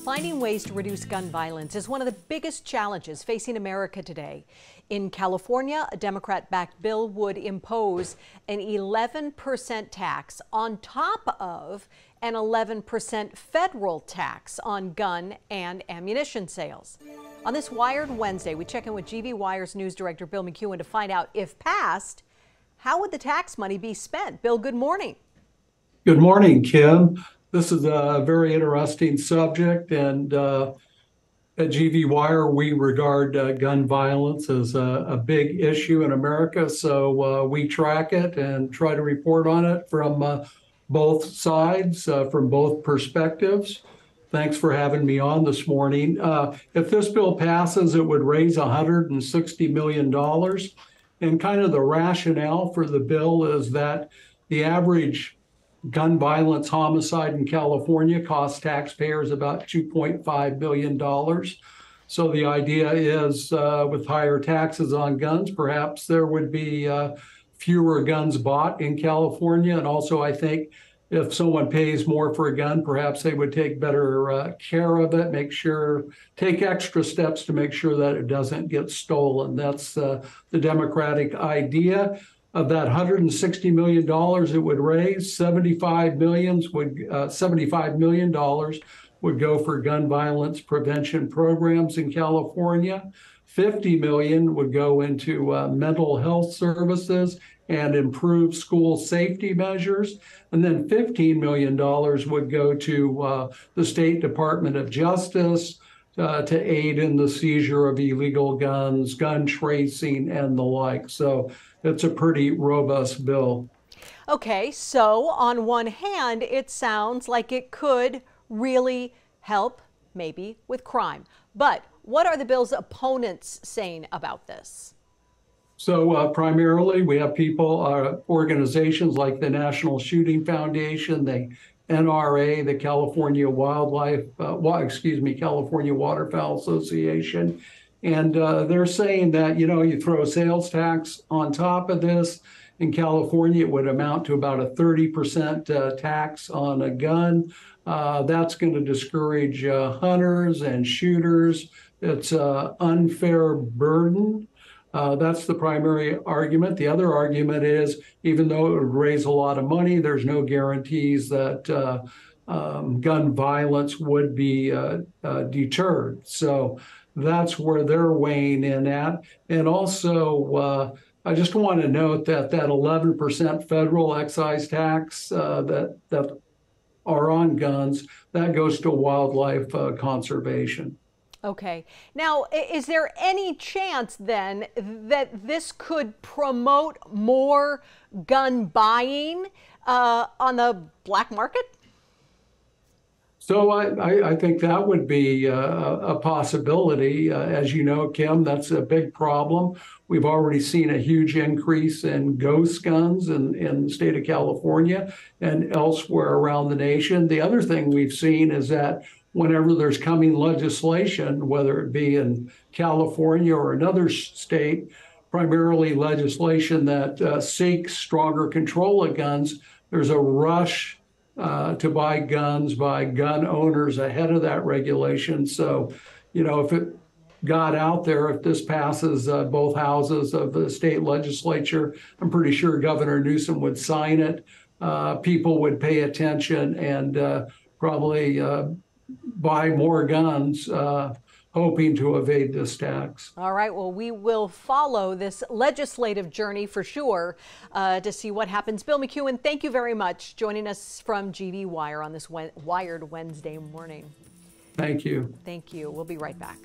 Finding ways to reduce gun violence is one of the biggest challenges facing America today. In California, a Democrat-backed bill would impose an 11% tax on top of an 11% federal tax on gun and ammunition sales. On this Wired Wednesday, we check in with GV Wire's news director Bill McEwen to find out, if passed, how would the tax money be spent? Bill, good morning. Good morning, Kim. This is a very interesting subject, and at GV Wire, we regard gun violence as a big issue in America. So we track it and try to report on it from both sides, from both perspectives. Thanks for having me on this morning. If this bill passes, it would raise $160 million. And kind of the rationale for the bill is that the average gun violence homicide in California costs taxpayers about $2.5 billion. So the idea is with higher taxes on guns, perhaps there would be fewer guns bought in California. And also, I think if someone pays more for a gun, perhaps they would take better care of it, take extra steps to make sure that it doesn't get stolen. That's the Democratic idea. Of that $160 million it would raise, $75 million would go for gun violence prevention programs in California. $50 million would go into mental health services and improve school safety measures. And then $15 million would go to the State Department of Justice to aid in the seizure of illegal guns, gun tracing, and the like. So it's a pretty robust bill. Okay, so on one hand, it sounds like it could really help maybe with crime. But what are the bill's opponents saying about this? So primarily we have people, organizations like the National Shooting Foundation, the NRA, the California California Waterfowl Association. And they're saying that, you throw a sales tax on top of this. In California, it would amount to about a 30% tax on a gun. That's going to discourage hunters and shooters. It's an unfair burden. That's the primary argument. The other argument is, even though it would raise a lot of money, there's no guarantees that gun violence would be deterred. So that's where they're weighing in at. And also, I just want to note that 11% federal excise tax that are on guns, that goes to wildlife conservation. Okay. Now, is there any chance then that this could promote more gun buying on the black market? So I think that would be a possibility. As you know, Kim, that's a big problem. We've already seen a huge increase in ghost guns in the state of California and elsewhere around the nation. The other thing we've seen is that whenever there's coming legislation, whether it be in California or another state, primarily legislation that seeks stronger control of guns, there's a rush to buy guns by gun owners ahead of that regulation. So, if it got out there, if this passes both houses of the state legislature, I'm pretty sure Governor Newsom would sign it. People would pay attention and probably buy more guns, hoping to evade this tax. All right, well, we will follow this legislative journey for sure to see what happens. Bill McEwen, thank you very much joining us from GV Wire on this Wired Wednesday morning. Thank you. Thank you. We'll be right back.